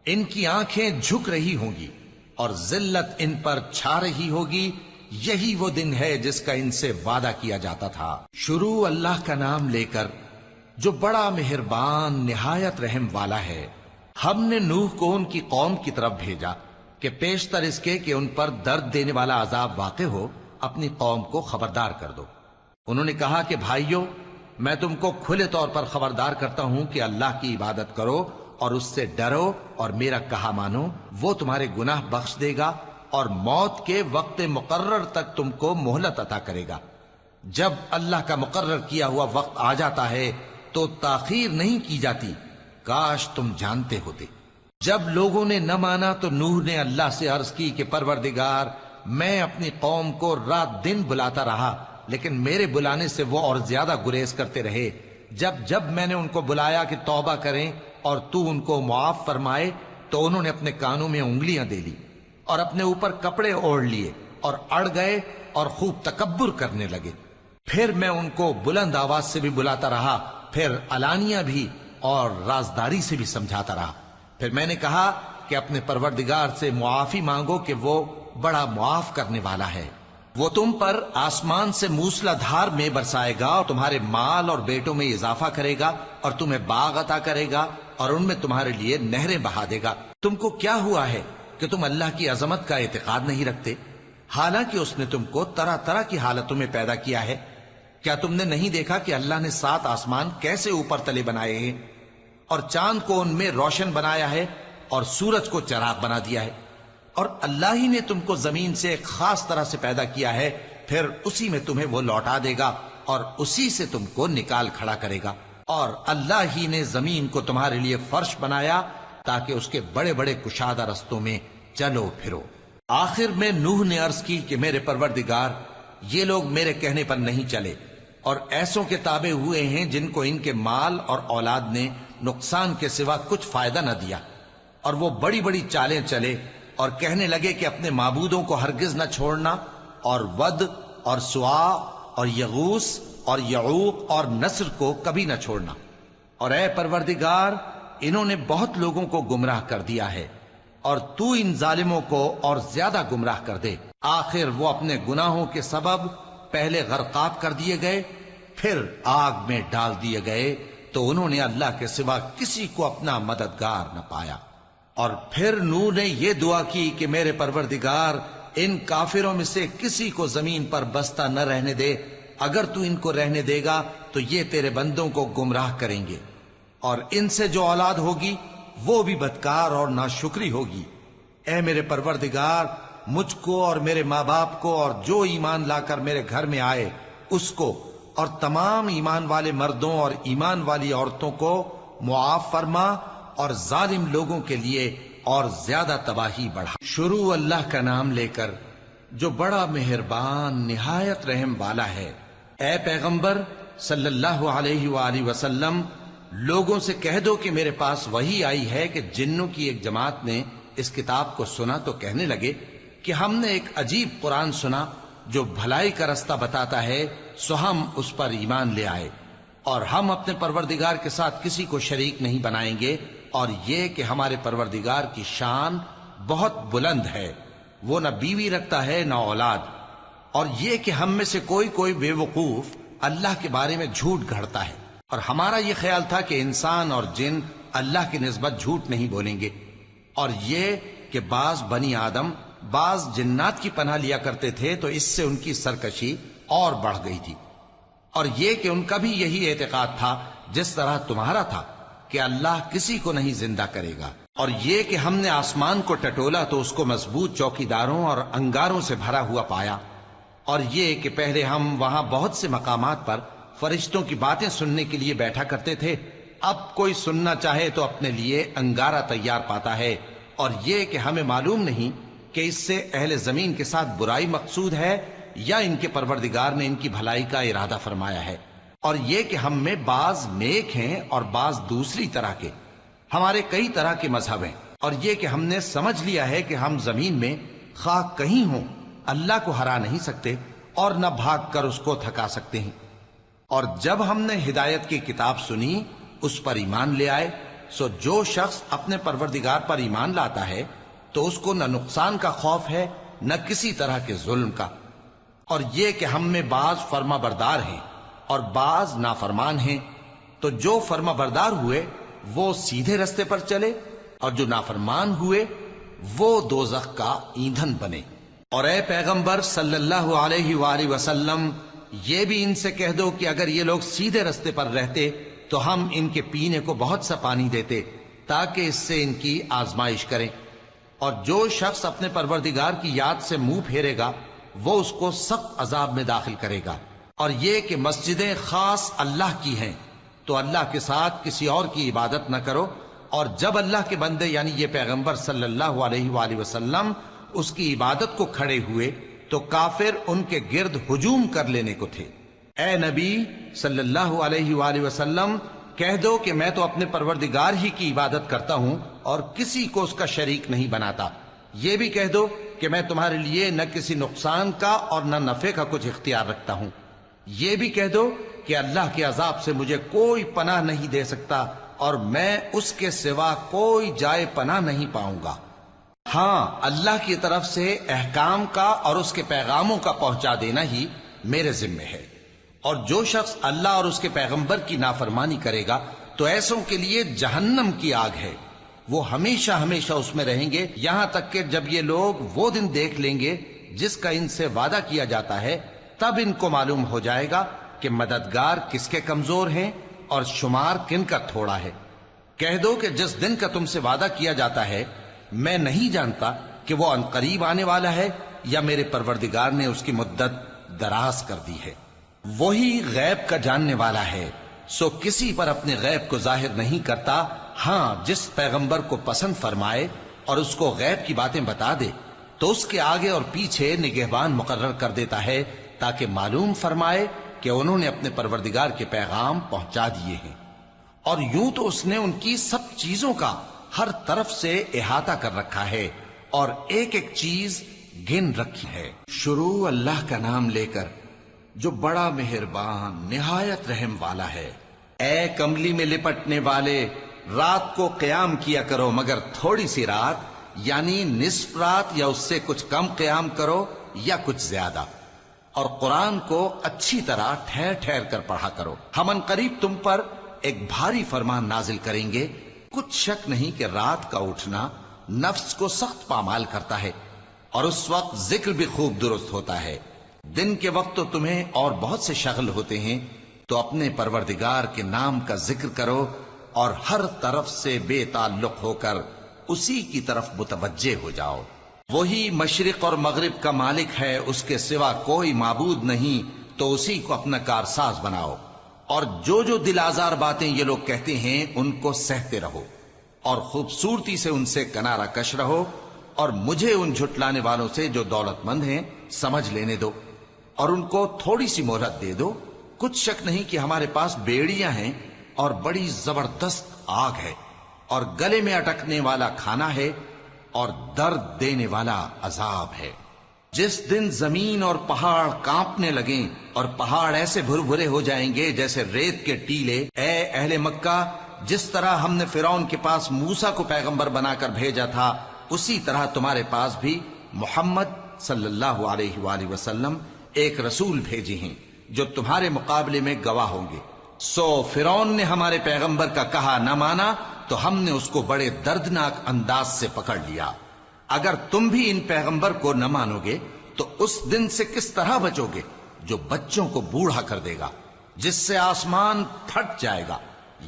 ان کی آنکھیں جھک رہی ہوں گی اور ذلت ان پر چھا رہی ہوگی۔ یہی وہ دن ہے جس کا ان سے وعدہ کیا جاتا تھا۔ شروع اللہ کا نام لے کر جو بڑا مہربان نہایت رحم والا ہے۔ ہم نے نوح کو ان کی قوم کی طرف بھیجا کہ پیشتر اس کے کہ ان پر درد دینے والا عذاب واقع ہو، اپنی قوم کو خبردار کر دو۔ انہوں نے کہا کہ بھائیو، میں تم کو کھلے طور پر خبردار کرتا ہوں کہ اللہ کی عبادت کرو اور اس سے ڈرو اور میرا کہا مانو، وہ تمہارے گناہ بخش دے گا اور موت کے وقت مقرر تک تم کو مہلت عطا کرے گا۔ جب اللہ کا مقرر کیا ہوا وقت آ جاتا ہے تو تاخیر نہیں کی جاتی، کاش تم جانتے ہوتے۔ جب لوگوں نے نہ مانا تو نوح نے اللہ سے عرض کی کہ پروردگار، میں اپنی قوم کو رات دن بلاتا رہا لیکن میرے بلانے سے وہ اور زیادہ گریز کرتے رہے۔ جب میں نے ان کو بلایا کہ توبہ کریں اور تو ان کو معاف فرمائے تو انہوں نے اپنے کانوں میں انگلیاں دے لی اور اپنے اوپر کپڑے اوڑھ لیے اور اڑ گئے اور خوب تکبر کرنے لگے۔ پھر میں ان کو بلند آواز سے بھی بلاتا رہا، پھر علانیہ بھی اور رازداری سے بھی سمجھاتا رہا۔ پھر میں نے کہا کہ اپنے پروردگار سے معافی مانگو کہ وہ بڑا معاف کرنے والا ہے۔ وہ تم پر آسمان سے موسلا دھار میں برسائے گا اور تمہارے مال اور بیٹوں میں اضافہ کرے گا اور تمہیں باغ عطا کرے گا اور ان میں تمہارے لیے نہریں بہا دے گا۔ تم کو کیا ہوا ہے کہ تم اللہ کی عظمت کا اعتقاد نہیں رکھتے، حالانکہ اس نے تم کو طرح طرح کی حالتوں میں پیدا کیا ہے؟ کیا تم نے نہیں دیکھا کہ اللہ نے 7 آسمان کیسے اوپر تلے بنائے ہیں اور چاند کو ان میں روشن بنایا ہے اور سورج کو چراغ بنا دیا ہے؟ اور اللہ ہی نے تم کو زمین سے ایک خاص طرح سے پیدا کیا ہے، پھر اسی میں تمہیں وہ لوٹا دے گا اور اسی سے تم کو نکال کھڑا کرے گا۔ اور اللہ ہی نے زمین کو تمہارے لیے فرش بنایا تاکہ اس کے بڑے بڑے کشادہ رستوں میں چلو پھرو۔ آخر میں نوح نے عرض کی کہ میرے پروردگار، یہ لوگ میرے کہنے پر نہیں چلے اور ایسوں کے تابع ہوئے ہیں جن کو ان کے مال اور اولاد نے نقصان کے سوا کچھ فائدہ نہ دیا، اور وہ بڑی بڑی چالیں چلے اور کہنے لگے کہ اپنے معبودوں کو ہرگز نہ چھوڑنا، اور ود اور سوا اور یغوس اور یعوق اور نصر کو کبھی نہ چھوڑنا۔ اور اے پروردگار، انہوں نے بہت لوگوں کو گمراہ کر دیا ہے، اور تو ان ظالموں کو اور زیادہ گمراہ کر دے۔ آخر وہ اپنے گناہوں کے سبب پہلے غرقاب کر دیے گئے، پھر آگ میں ڈال دیے گئے، تو انہوں نے اللہ کے سوا کسی کو اپنا مددگار نہ پایا۔ اور پھر نوح نے یہ دعا کی کہ میرے پروردگار، ان کافروں میں سے کسی کو زمین پر بستہ نہ رہنے دے، اگر تو ان کو رہنے دے گا تو یہ تیرے بندوں کو گمراہ کریں گے، اور ان سے جو اولاد ہوگی وہ بھی بدکار اور ناشکری ہوگی۔ اے میرے پروردگار، مجھ کو اور میرے ماں باپ کو اور جو ایمان لا کر میرے گھر میں آئے اس کو اور تمام ایمان والے مردوں اور ایمان والی عورتوں کو معاف فرما، اور ظالم لوگوں کے لیے اور زیادہ تباہی بڑھا۔ شروع اللہ کا نام لے کر جو بڑا مہربان نہایت رحم والا ہے۔ اے پیغمبر صلی اللہ علیہ وآلہ وسلم، لوگوں سے کہہ دو کہ میرے پاس وحی آئی ہے کہ جنوں کی ایک جماعت نے اس کتاب کو سنا تو کہنے لگے کہ ہم نے ایک عجیب قرآن سنا جو بھلائی کا رستہ بتاتا ہے، سو ہم اس پر ایمان لے آئے۔ اور ہم اپنے پروردگار کے ساتھ کسی کو شریک نہیں بنائیں گے، اور یہ کہ ہمارے پروردگار کی شان بہت بلند ہے، وہ نہ بیوی رکھتا ہے نہ اولاد، اور یہ کہ ہم میں سے کوئی بے وقوف اللہ کے بارے میں جھوٹ گھڑتا ہے، اور ہمارا یہ خیال تھا کہ انسان اور جن اللہ کی نسبت جھوٹ نہیں بولیں گے، اور یہ کہ بعض بنی آدم بعض جنات کی پناہ لیا کرتے تھے تو اس سے ان کی سرکشی اور بڑھ گئی تھی، اور یہ کہ ان کا بھی یہی اعتقاد تھا جس طرح تمہارا تھا کہ اللہ کسی کو نہیں زندہ کرے گا، اور یہ کہ ہم نے آسمان کو ٹٹولا تو اس کو مضبوط چوکیداروں اور انگاروں سے بھرا ہوا پایا، اور یہ کہ پہلے ہم وہاں بہت سے مقامات پر فرشتوں کی باتیں سننے کے لیے بیٹھا کرتے تھے، اب کوئی سننا چاہے تو اپنے لیے انگارہ تیار پاتا ہے، اور یہ کہ ہمیں معلوم نہیں کہ اس سے اہل زمین کے ساتھ برائی مقصود ہے یا ان کے پروردگار نے ان کی بھلائی کا ارادہ فرمایا ہے، اور یہ کہ ہم میں بعض نیک ہیں اور بعض دوسری طرح کے، ہمارے کئی طرح کے مذہب ہیں، اور یہ کہ ہم نے سمجھ لیا ہے کہ ہم زمین میں خواہ کہیں ہوں اللہ کو ہرا نہیں سکتے اور نہ بھاگ کر اس کو تھکا سکتے ہیں، اور جب ہم نے ہدایت کی کتاب سنی اس پر ایمان لے آئے، سو جو شخص اپنے پروردگار پر ایمان لاتا ہے تو اس کو نہ نقصان کا خوف ہے نہ کسی طرح کے ظلم کا، اور یہ کہ ہم میں بعض فرما بردار ہیں اور بعض نافرمان ہیں، تو جو فرما بردار ہوئے وہ سیدھے رستے پر چلے، اور جو نافرمان ہوئے وہ دوزخ کا ایندھن بنے۔ اور اے پیغمبر صلی اللہ علیہ وآلہ وسلم، یہ بھی ان سے کہہ دو کہ اگر یہ لوگ سیدھے رستے پر رہتے تو ہم ان کے پینے کو بہت سا پانی دیتے تاکہ اس سے ان کی آزمائش کریں، اور جو شخص اپنے پروردگار کی یاد سے منہ پھیرے گا وہ اس کو سخت عذاب میں داخل کرے گا، اور یہ کہ مسجدیں خاص اللہ کی ہیں تو اللہ کے ساتھ کسی اور کی عبادت نہ کرو، اور جب اللہ کے بندے یعنی یہ پیغمبر صلی اللہ علیہ وآلہ وسلم اس کی عبادت کو کھڑے ہوئے تو کافر ان کے گرد ہجوم کر لینے کو تھے۔ اے نبی صلی اللہ علیہ وآلہ وسلم، کہہ دو کہ میں تو اپنے پروردگار ہی کی عبادت کرتا ہوں اور کسی کو اس کا شریک نہیں بناتا، یہ بھی کہہ دو کہ میں تمہارے لیے نہ کسی نقصان کا اور نہ نفع کا کچھ اختیار رکھتا ہوں، یہ بھی کہہ دو کہ اللہ کے عذاب سے مجھے کوئی پناہ نہیں دے سکتا اور میں اس کے سوا کوئی جائے پناہ نہیں پاؤں گا، ہاں اللہ کی طرف سے احکام کا اور اس کے پیغاموں کا پہنچا دینا ہی میرے ذمہ ہے، اور جو شخص اللہ اور اس کے پیغمبر کی نافرمانی کرے گا تو ایسوں کے لیے جہنم کی آگ ہے، وہ ہمیشہ ہمیشہ اس میں رہیں گے، یہاں تک کہ جب یہ لوگ وہ دن دیکھ لیں گے جس کا ان سے وعدہ کیا جاتا ہے، تب ان کو معلوم ہو جائے گا کہ مددگار کس کے کمزور ہیں اور شمار کن کا تھوڑا ہے۔ کہہ دو کہ جس دن کا تم سے وعدہ کیا جاتا ہے میں نہیں جانتا کہ وہ عنقریب آنے والا ہے یا میرے پروردگار نے اس کی مدت دراز کر دی ہے، وہی غیب کا جاننے والا ہے، سو کسی پر اپنے غیب کو ظاہر نہیں کرتا، ہاں جس پیغمبر کو پسند فرمائے اور اس کو غیب کی باتیں بتا دے تو اس کے آگے اور پیچھے نگہبان مقرر کر دیتا ہے تاکہ معلوم فرمائے کہ انہوں نے اپنے پروردگار کے پیغام پہنچا دیے ہیں، اور یوں تو اس نے ان کی سب چیزوں کا ہر طرف سے احاطہ کر رکھا ہے اور ایک ایک چیز گن رکھی ہے۔ شروع اللہ کا نام لے کر جو بڑا مہربان نہایت رحم والا ہے۔ اے کملی میں لپٹنے والے، رات کو قیام کیا کرو مگر تھوڑی سی رات، یعنی نصف رات یا اس سے کچھ کم قیام کرو یا کچھ زیادہ، اور قرآن کو اچھی طرح ٹھہر ٹھہر کر پڑھا کرو، ہم ان قریب تم پر ایک بھاری فرمان نازل کریں گے۔ کچھ شک نہیں کہ رات کا اٹھنا نفس کو سخت پامال کرتا ہے اور اس وقت ذکر بھی خوب درست ہوتا ہے، دن کے وقت تو تمہیں اور بہت سے شغل ہوتے ہیں، تو اپنے پروردگار کے نام کا ذکر کرو اور ہر طرف سے بے تعلق ہو کر اسی کی طرف متوجہ ہو جاؤ۔ وہی مشرق اور مغرب کا مالک ہے، اس کے سوا کوئی معبود نہیں، تو اسی کو اپنا کارساز بناؤ، اور جو جو دل آزار باتیں یہ لوگ کہتے ہیں ان کو سہتے رہو اور خوبصورتی سے ان سے کنارہ کش رہو، اور مجھے ان جھٹلانے والوں سے جو دولت مند ہیں سمجھ لینے دو اور ان کو تھوڑی سی مہلت دے دو۔ کچھ شک نہیں کہ ہمارے پاس بیڑیاں ہیں اور بڑی زبردست آگ ہے، اور گلے میں اٹکنے والا کھانا ہے اور درد دینے والا عذاب ہے۔ جس دن زمین اور پہاڑ کانپنے لگیں اور پہاڑ ایسے بھربھرے ہو جائیں گے جیسے ریت کے ٹیلے، اے اہل مکہ، جس طرح ہم نے فرعون کے پاس موسیٰ کو پیغمبر بنا کر بھیجا تھا، اسی طرح تمہارے پاس بھی محمد صلی اللہ علیہ وآلہ وسلم ایک رسول بھیجے ہیں جو تمہارے مقابلے میں گواہ ہوں گے۔ سو فرعون نے ہمارے پیغمبر کا کہا نہ مانا تو ہم نے اس کو بڑے دردناک انداز سے پکڑ لیا۔ اگر تم بھی ان پیغمبر کو نہ مانو گے تو اس دن سے کس طرح بچو گے جو بچوں کو بوڑھا کر دے گا، جس سے آسمان پھٹ جائے گا۔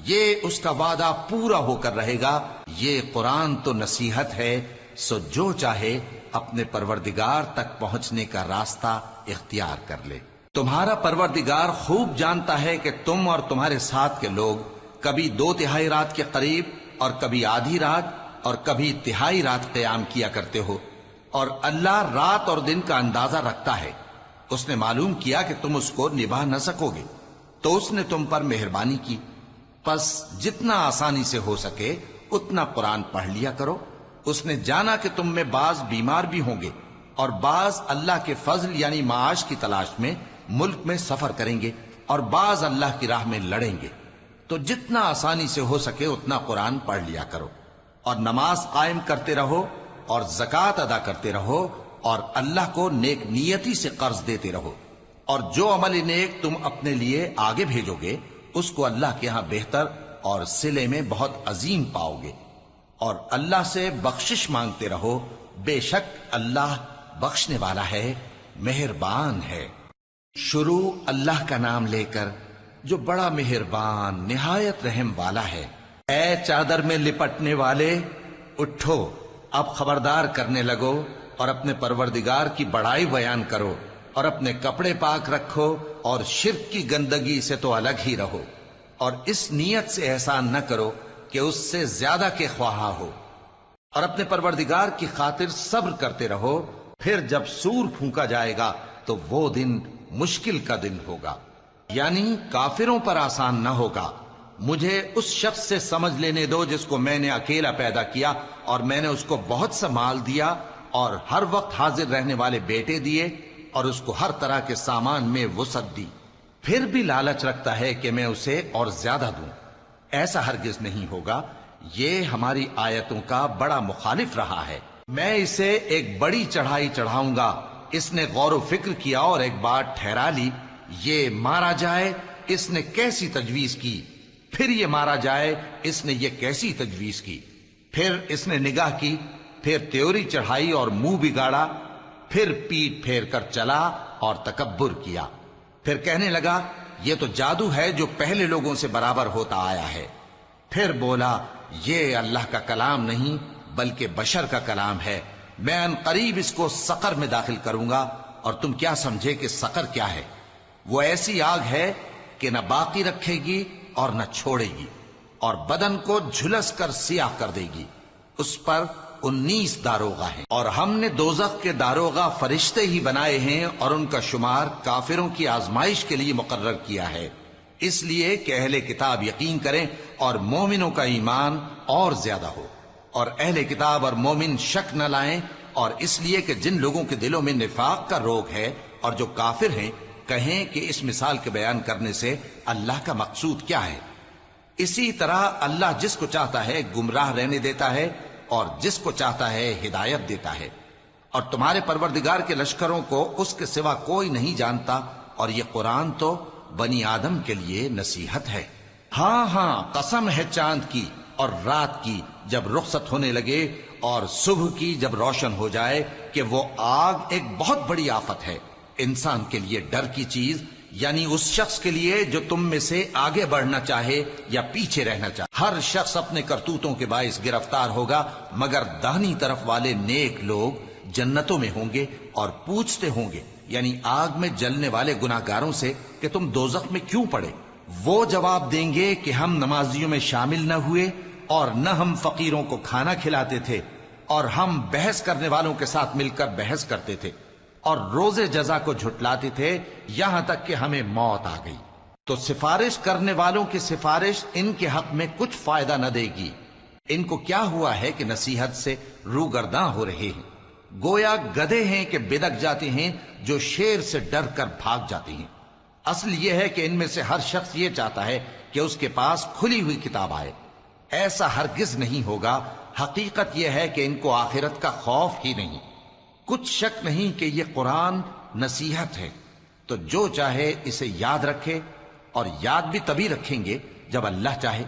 یہ اس کا وعدہ پورا ہو کر رہے گا۔ یہ قرآن تو نصیحت ہے، سو جو چاہے اپنے پروردگار تک پہنچنے کا راستہ اختیار کر لے۔ تمہارا پروردگار خوب جانتا ہے کہ تم اور تمہارے ساتھ کے لوگ کبھی 2/3 رات کے قریب اور کبھی آدھی رات اور کبھی تہائی رات قیام کیا کرتے ہو، اور اللہ رات اور دن کا اندازہ رکھتا ہے۔ اس نے معلوم کیا کہ تم اس کو نبھا نہ سکو گے تو اس نے تم پر مہربانی کی، پس جتنا آسانی سے ہو سکے اتنا قرآن پڑھ لیا کرو۔ اس نے جانا کہ تم میں بعض بیمار بھی ہوں گے اور بعض اللہ کے فضل یعنی معاش کی تلاش میں ملک میں سفر کریں گے اور بعض اللہ کی راہ میں لڑیں گے، تو جتنا آسانی سے ہو سکے اتنا قرآن پڑھ لیا کرو، اور نماز قائم کرتے رہو اور زکوٰۃ ادا کرتے رہو اور اللہ کو نیک نیتی سے قرض دیتے رہو، اور جو عمل نیک تم اپنے لیے آگے بھیجو گے اس کو اللہ کے ہاں بہتر اور صلے میں بہت عظیم پاؤ گے، اور اللہ سے بخشش مانگتے رہو، بے شک اللہ بخشنے والا ہے، مہربان ہے۔ شروع اللہ کا نام لے کر جو بڑا مہربان نہایت رحم والا ہے۔ اے چادر میں لپٹنے والے، اٹھو، اب خبردار کرنے لگو اور اپنے پروردگار کی بڑائی بیان کرو، اور اپنے کپڑے پاک رکھو اور شرک کی گندگی سے تو الگ ہی رہو، اور اس نیت سے احسان نہ کرو کہ اس سے زیادہ کے خواہاں ہو، اور اپنے پروردگار کی خاطر صبر کرتے رہو۔ پھر جب سور پھونکا جائے گا تو وہ دن مشکل کا دن ہوگا، یعنی کافروں پر آسان نہ ہوگا۔ مجھے اس شخص سے سمجھ لینے دو جس کو میں نے اکیلا پیدا کیا، اور میں نے اس کو بہت سا مال دیا اور ہر وقت حاضر رہنے والے بیٹے دیے، اور اس کو ہر طرح کے سامان میں وسعت دی، پھر بھی لالچ رکھتا ہے کہ میں اسے اور زیادہ دوں۔ ایسا ہرگز نہیں ہوگا، یہ ہماری آیتوں کا بڑا مخالف رہا ہے۔ میں اسے ایک بڑی چڑھائی چڑھاؤں گا۔ اس نے غور و فکر کیا اور ایک بات ٹھہرا لی، یہ مارا جائے، اس نے کیسی تجویز کی، پھر یہ مارا جائے، اس نے یہ کیسی تجویز کی، پھر اس نے نگاہ کی، پھر تیوری چڑھائی اور منہ بگاڑا، پھر پیٹ پھیر کر چلا اور تکبر کیا، پھر کہنے لگا یہ تو جادو ہے جو پہلے لوگوں سے برابر ہوتا آیا ہے، پھر بولا یہ اللہ کا کلام نہیں بلکہ بشر کا کلام ہے، میں ان قریب اس کو سقر میں داخل کروں گا، اور تم کیا سمجھے کہ سقر کیا ہے؟ وہ ایسی آگ ہے کہ نہ باقی رکھے گی اور نہ چھوڑے گی، اور بدن کو جھلس کر سیاہ کر دے گی۔ اس پر 19 داروغہ ہیں، اور ہم نے دوزخ کے داروغہ فرشتے ہی بنائے ہیں، اور ان کا شمار کافروں کی آزمائش کے لیے مقرر کیا ہے، اس لیے کہ اہل کتاب یقین کریں اور مومنوں کا ایمان اور زیادہ ہو، اور اہل کتاب اور مومن شک نہ لائیں، اور اس لیے کہ جن لوگوں کے دلوں میں نفاق کا روگ ہے اور جو کافر ہیں کہیں کہ اس مثال کے بیان کرنے سے اللہ کا مقصود کیا ہے۔ اسی طرح اللہ جس کو چاہتا ہے گمراہ رہنے دیتا ہے اور جس کو چاہتا ہے ہدایت دیتا ہے، اور تمہارے پروردگار کے لشکروں کو اس کے سوا کوئی نہیں جانتا، اور یہ قرآن تو بنی آدم کے لیے نصیحت ہے۔ ہاں ہاں، قسم ہے چاند کی اور رات کی جب رخصت ہونے لگے، اور صبح کی جب روشن ہو جائے، کہ وہ آگ ایک بہت بڑی آفت ہے، انسان کے لیے ڈر کی چیز، یعنی اس شخص کے لیے جو تم میں سے آگے بڑھنا چاہے یا پیچھے رہنا چاہے۔ ہر شخص اپنے کرتوتوں کے باعث گرفتار ہوگا، مگر داہنی طرف والے نیک لوگ جنتوں میں ہوں گے اور پوچھتے ہوں گے، یعنی آگ میں جلنے والے گناہگاروں سے کہ تم دوزخ میں کیوں پڑے؟ وہ جواب دیں گے کہ ہم نمازیوں میں شامل نہ ہوئے، اور نہ ہم فقیروں کو کھانا کھلاتے تھے، اور ہم بحث کرنے والوں کے ساتھ مل کر بحث کرتے تھے، اور روز جزا کو جھٹلاتے تھے، یہاں تک کہ ہمیں موت آ گئی۔ تو سفارش کرنے والوں کی سفارش ان کے حق میں کچھ فائدہ نہ دے گی۔ ان کو کیا ہوا ہے کہ نصیحت سے روگرداں ہو رہے ہیں؟ گویا گدھے ہیں کہ بدک جاتے ہیں جو شیر سے ڈر کر بھاگ جاتے ہیں۔ اصل یہ ہے کہ ان میں سے ہر شخص یہ چاہتا ہے کہ اس کے پاس کھلی ہوئی کتاب آئے۔ ایسا ہرگز نہیں ہوگا۔ حقیقت یہ ہے کہ ان کو آخرت کا خوف ہی نہیں۔ کچھ شک نہیں کہ یہ قرآن نصیحت ہے، تو جو چاہے اسے یاد رکھے، اور یاد بھی تبھی رکھیں گے جب اللہ چاہے۔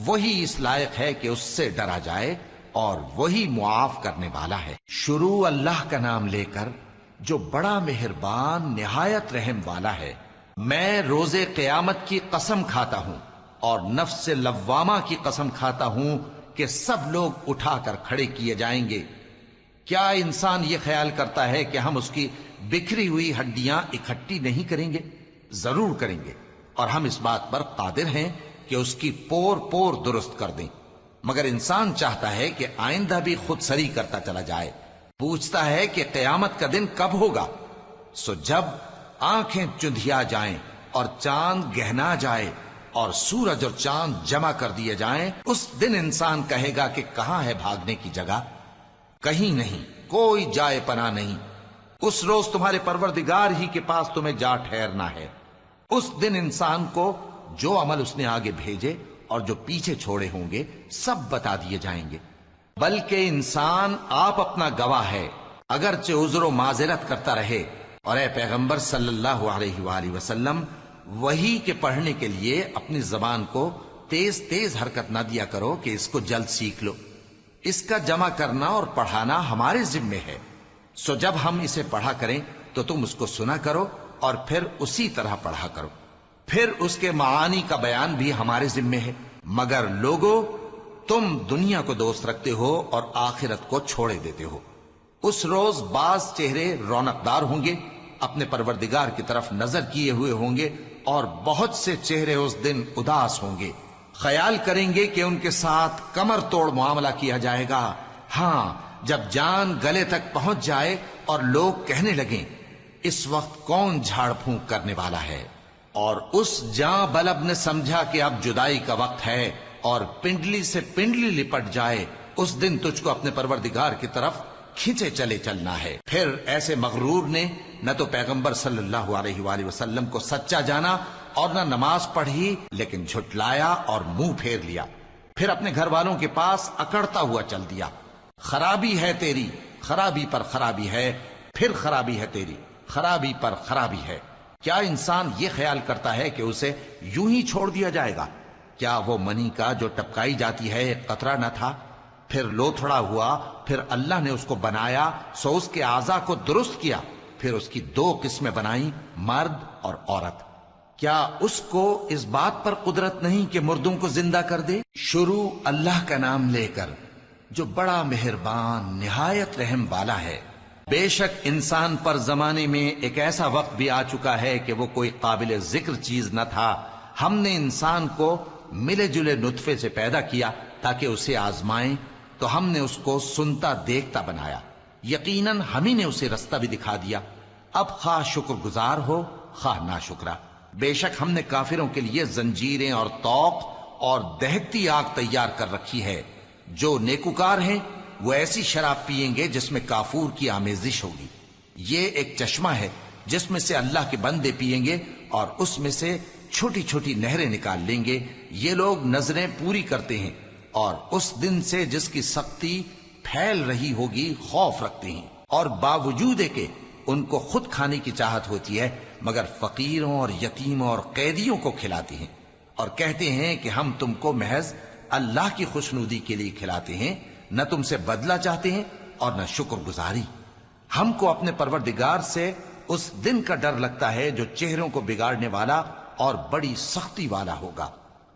وہی اس لائق ہے کہ اس سے ڈرا جائے، اور وہی معاف کرنے والا ہے۔ شروع اللہ کا نام لے کر جو بڑا مہربان نہایت رحم والا ہے۔ میں روز قیامت کی قسم کھاتا ہوں اور نفس لوامہ کی قسم کھاتا ہوں کہ سب لوگ اٹھا کر کھڑے کیے جائیں گے۔ کیا انسان یہ خیال کرتا ہے کہ ہم اس کی بکھری ہوئی ہڈیاں اکٹھی نہیں کریں گے؟ ضرور کریں گے، اور ہم اس بات پر قادر ہیں کہ اس کی پور پور درست کر دیں۔ مگر انسان چاہتا ہے کہ آئندہ بھی خود سری کرتا چلا جائے۔ پوچھتا ہے کہ قیامت کا دن کب ہوگا؟ سو جب آنکھیں چندھیا جائیں اور چاند گہنا جائے اور سورج اور چاند جمع کر دیے جائیں، اس دن انسان کہے گا کہ کہاں ہے بھاگنے کی جگہ؟ کہیں نہیں، کوئی جائے پناہ نہیں۔ اس روز تمہارے پروردگار ہی کے پاس تمہیں جا ٹھہرنا ہے۔ اس دن انسان کو جو عمل اس نے آگے بھیجے اور جو پیچھے چھوڑے ہوں گے سب بتا دیے جائیں گے۔ بلکہ انسان آپ اپنا گواہ ہے، اگرچہ عذر و معذرت کرتا رہے۔ اور اے پیغمبر صلی اللہ علیہ وآلہ وسلم، وحی کے پڑھنے کے لیے اپنی زبان کو تیز تیز حرکت نہ دیا کرو کہ اس کو جلد سیکھ لو۔ اس کا جمع کرنا اور پڑھانا ہمارے ذمے ہے۔ سو جب ہم اسے پڑھا کریں تو تم اس کو سنا کرو اور پھر اسی طرح پڑھا کرو۔ پھر اس کے معانی کا بیان بھی ہمارے ذمے ہے۔ مگر لوگو، تم دنیا کو دوست رکھتے ہو اور آخرت کو چھوڑے دیتے ہو۔ اس روز بعض چہرے رونقدار ہوں گے، اپنے پروردگار کی طرف نظر کیے ہوئے ہوں گے، اور بہت سے چہرے اس دن اداس ہوں گے، خیال کریں گے کہ ان کے ساتھ کمر توڑ معاملہ کیا جائے گا۔ ہاں، جب جان گلے تک پہنچ جائے اور لوگ کہنے لگیں اس وقت کون جھاڑ پھونک کرنے والا ہے، اور اس جاں بلب نے سمجھا کہ اب جدائی کا وقت ہے اور پنڈلی سے پنڈلی لپٹ جائے، اس دن تجھ کو اپنے پروردگار کی طرف کھینچے چلے چلنا ہے۔ پھر ایسے مغرور نے نہ تو پیغمبر صلی اللہ علیہ وآلہ وسلم کو سچا جانا اور نہ نماز پڑھی، لیکن جھٹلایا اور منہ پھیر لیا۔ پھر اپنے گھر والوں کے پاس اکڑتا ہوا چل دیا۔ خرابی ہے تیری، خرابی پر خرابی ہے، پھر خرابی ہے تیری، خرابی پر خرابی ہے۔ کیا انسان یہ خیال کرتا ہے کہ اسے یوں ہی چھوڑ دیا جائے گا؟ کیا وہ منی کا جو ٹپکائی جاتی ہے ایک قطرہ نہ تھا؟ پھر لوتھڑا ہوا، پھر اللہ نے اس کو بنایا، سو اس کے اعضاء کو درست کیا، پھر اس کی دو قسمیں بنائیں، مرد اور عورت۔ کیا اس کو اس بات پر قدرت نہیں کہ مردوں کو زندہ کر دے؟ شروع اللہ کا نام لے کر جو بڑا مہربان نہایت رحم والا ہے۔ بے شک انسان پر زمانے میں ایک ایسا وقت بھی آ چکا ہے کہ وہ کوئی قابل ذکر چیز نہ تھا۔ ہم نے انسان کو ملے جلے نطفے سے پیدا کیا تاکہ اسے آزمائیں، تو ہم نے اس کو سنتا دیکھتا بنایا۔ یقیناً ہم ہی نے اسے رستہ بھی دکھا دیا۔ اب خواہ شکر گزار ہو خواہ ناشکرا۔ بے شک ہم نے کافروں کے لیے زنجیریں اور طوق اور دہکتی آگ تیار کر رکھی ہے۔ جو نیکوکار ہیں وہ ایسی شراب پیئیں گے جس میں کافور کی آمیزش ہوگی۔ یہ ایک چشمہ ہے جس میں سے اللہ کے بندے پیئیں گے، اور اس میں سے چھوٹی چھوٹی نہریں نکال لیں گے۔ یہ لوگ نظریں پوری کرتے ہیں اور اس دن سے جس کی سختی پھیل رہی ہوگی خوف رکھتے ہیں، اور باوجود کہ ان کو خود کھانے کی چاہت ہوتی ہے مگر فقیروں اور یتیموں اور قیدیوں کو کھلاتے ہیں، اور کہتے ہیں کہ ہم تم کو محض اللہ کی خوشنودی کے لیے کھلاتے ہیں، نہ تم سے بدلہ چاہتے ہیں اور نہ شکر گزاری۔ ہم کو اپنے پروردگار سے اس دن کا ڈر لگتا ہے جو چہروں کو بگاڑنے والا اور بڑی سختی والا ہوگا۔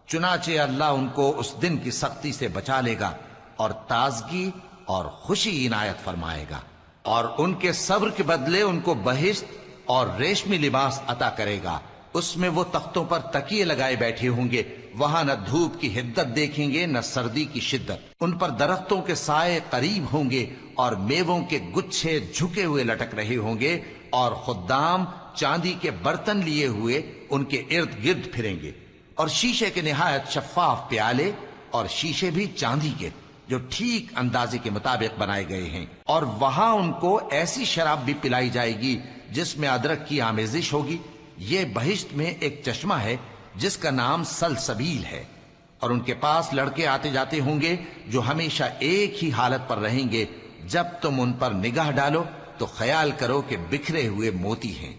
چنانچہ اللہ ان کو اس دن کی سختی سے بچا لے گا اور تازگی اور خوشی عنایت فرمائے گا، اور ان کے صبر کے بدلے ان کو بہشت اور ریشمی لباس عطا کرے گا۔ اس میں وہ تختوں پر تکیے لگائے بیٹھے ہوں گے، وہاں نہ دھوپ کی حدت دیکھیں گے نہ سردی کی شدت۔ ان پر درختوں کے سائے قریب ہوں گے اور میووں کے گچھے جھکے ہوئے لٹک رہے ہوں گے، اور خدام چاندی کے برتن لیے ہوئے ان کے ارد گرد پھریں گے، اور شیشے کے نہایت شفاف پیالے، اور شیشے بھی چاندی کے جو ٹھیک اندازے کے مطابق بنائے گئے ہیں، اور وہاں ان کو ایسی شراب بھی پلائی جائے گی جس میں ادرک کی آمیزش ہوگی۔ یہ بہشت میں ایک چشمہ ہے جس کا نام سلسبیل ہے، اور ان کے پاس لڑکے آتے جاتے ہوں گے جو ہمیشہ ایک ہی حالت پر رہیں گے۔ جب تم ان پر نگاہ ڈالو تو خیال کرو کہ بکھرے ہوئے موتی ہیں۔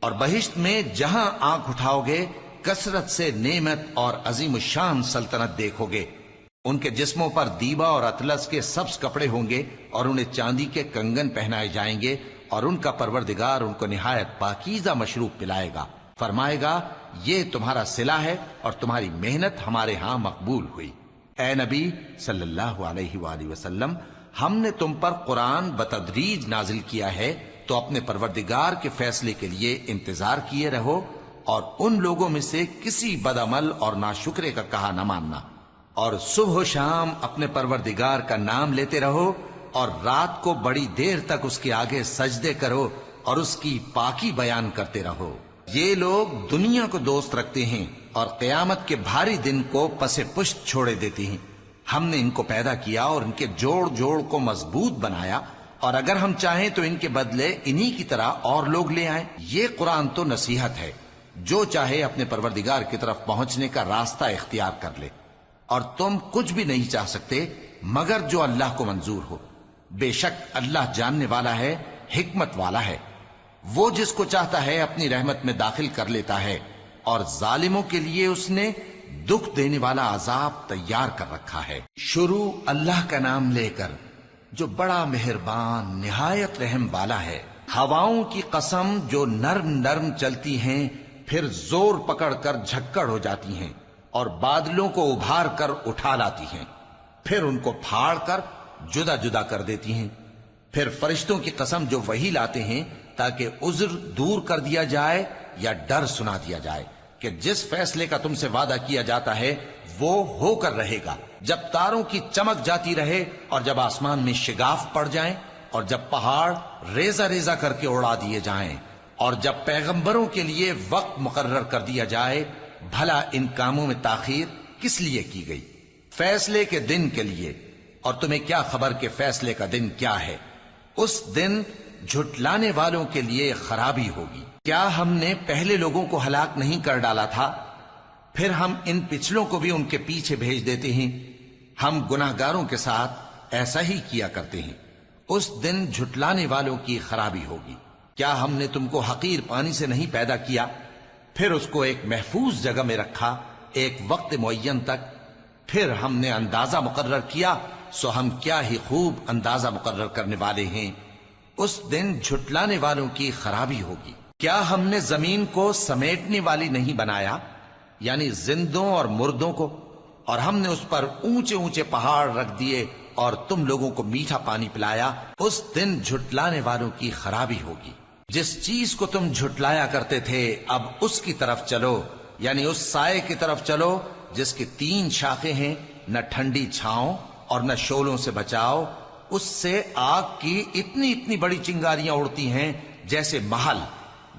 اور بہشت میں جہاں آنکھ اٹھاؤ گے کثرت سے نعمت اور عظیم الشان سلطنت دیکھو گے۔ ان کے جسموں پر دیبا اور اطلس کے سبز کپڑے ہوں گے، اور انہیں چاندی کے کنگن پہنائے جائیں گے، اور ان کا پروردگار ان کو نہایت پاکیزہ مشروب پلائے گا، فرمائے گا یہ تمہارا صلہ ہے اور تمہاری محنت ہمارے ہاں مقبول ہوئی۔ اے نبی صلی اللہ علیہ وآلہ وسلم، ہم نے تم پر قرآن بتدریج نازل کیا ہے، تو اپنے پروردگار کے فیصلے کے لیے انتظار کیے رہو، اور ان لوگوں میں سے کسی بدعمل اور ناشکرے کا کہا نہ ماننا، اور صبح و شام اپنے پروردگار کا نام لیتے رہو، اور رات کو بڑی دیر تک اس کے آگے سجدے کرو اور اس کی پاکی بیان کرتے رہو۔ یہ لوگ دنیا کو دوست رکھتے ہیں اور قیامت کے بھاری دن کو پس پشت چھوڑے دیتے ہیں۔ ہم نے ان کو پیدا کیا اور ان کے جوڑ جوڑ کو مضبوط بنایا، اور اگر ہم چاہیں تو ان کے بدلے انہی کی طرح اور لوگ لے آئیں۔ یہ قرآن تو نصیحت ہے، جو چاہے اپنے پروردگار کی طرف پہنچنے کا راستہ اختیار کر لے، اور تم کچھ بھی نہیں چاہ سکتے مگر جو اللہ کو منظور ہو۔ بے شک اللہ جاننے والا ہے، حکمت والا ہے۔ وہ جس کو چاہتا ہے اپنی رحمت میں داخل کر لیتا ہے، اور ظالموں کے لیے اس نے دکھ دینے والا عذاب تیار کر رکھا ہے۔ شروع اللہ کا نام لے کر جو بڑا مہربان نہایت رحم والا ہے۔ ہواؤں کی قسم جو نرم نرم چلتی ہیں پھر زور پکڑ کر جھکڑ ہو جاتی ہیں، اور بادلوں کو ابھار کر اٹھا لاتی ہیں، پھر ان کو پھاڑ کر جدا جدا کر دیتی ہیں۔ پھر فرشتوں کی قسم جو وحی لاتے ہیں تاکہ عذر دور کر دیا جائے یا ڈر سنا دیا جائے کہ جس فیصلے کا تم سے وعدہ کیا جاتا ہے وہ ہو کر رہے گا، جب تاروں کی چمک جاتی رہے، اور جب آسمان میں شگاف پڑ جائیں، اور جب پہاڑ ریزہ ریزہ کر کے اڑا دیے جائیں، اور جب پیغمبروں کے لیے وقت مقرر کر دیا جائے۔ بھلا ان کاموں میں تاخیر کس لیے کی گئی؟ فیصلے کے دن کے لیے، اور تمہیں کیا خبر کہ فیصلے کا دن کیا ہے؟ اس دن جھٹلانے والوں کے لیے خرابی ہوگی۔ کیا ہم نے پہلے لوگوں کو ہلاک نہیں کر ڈالا تھا؟ پھر ہم ان پچھلوں کو بھی ان کے پیچھے بھیج دیتے ہیں۔ ہم گناہگاروں کے ساتھ ایسا ہی کیا کرتے ہیں۔ اس دن جھٹلانے والوں کی خرابی ہوگی۔ کیا ہم نے تم کو حقیر پانی سے نہیں پیدا کیا، پھر اس کو ایک محفوظ جگہ میں رکھا ایک وقت معین تک، پھر ہم نے اندازہ مقرر کیا، سو ہم کیا ہی خوب اندازہ مقرر کرنے والے ہیں۔ اس دن جھٹلانے والوں کی خرابی ہوگی۔ کیا ہم نے زمین کو سمیٹنے والی نہیں بنایا، یعنی زندوں اور مردوں کو، اور ہم نے اس پر اونچے اونچے پہاڑ رکھ دیے اور تم لوگوں کو میٹھا پانی پلایا۔ اس دن جھٹلانے والوں کی خرابی ہوگی۔ جس چیز کو تم جھٹلایا کرتے تھے اب اس کی طرف چلو، یعنی اس سائے کی طرف چلو جس کی 3 شاخیں ہیں، نہ ٹھنڈی چھاؤں اور نہ شعلوں سے بچاؤ۔ اس سے آگ کی اتنی اتنی بڑی چنگاریاں اڑتی ہیں جیسے محل،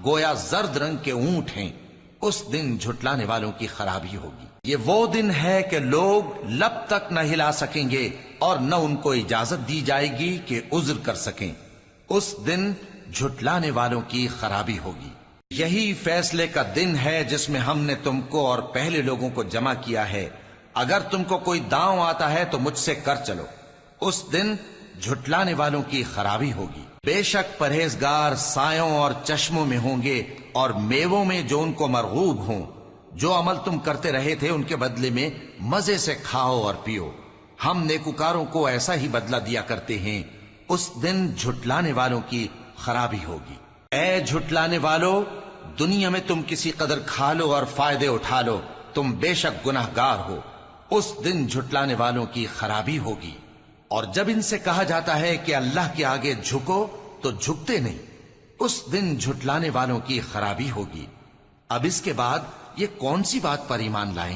گویا زرد رنگ کے اونٹ ہیں۔ اس دن جھٹلانے والوں کی خرابی ہوگی۔ یہ وہ دن ہے کہ لوگ لب تک نہ ہلا سکیں گے اور نہ ان کو اجازت دی جائے گی کہ عذر کر سکیں۔ اس دن جھٹلانے والوں کی خرابی ہوگی۔ یہی فیصلے کا دن ہے جس میں ہم نے تم کو اور پہلے لوگوں کو جمع کیا ہے۔ اگر تم کو کوئی داؤں آتا ہے تو مجھ سے کر چلو۔ اس دن جھٹلانے والوں کی خرابی ہوگی۔ بے شک پرہیزگار سایوں اور چشموں میں ہوں گے اور میووں میں جو ان کو مرغوب ہوں۔ جو عمل تم کرتے رہے تھے ان کے بدلے میں مزے سے کھاؤ اور پیو۔ ہم نیکوکاروں کو ایسا ہی بدلہ دیا کرتے ہیں۔ اس دن جھٹلانے والوں کی خرابی ہوگی۔ اے جھٹلانے والو، دنیا میں تم کسی قدر کھا لو اور فائدے اٹھا لو، تم بے شک گناہگار ہو۔ اس دن جھٹلانے والوں کی خرابی ہوگی۔ اور جب ان سے کہا جاتا ہے کہ اللہ کے آگے جھکو تو جھکتے نہیں۔ اس دن جھٹلانے والوں کی خرابی ہوگی۔ اب اس کے بعد یہ کون سی بات پر ایمان لائیں؟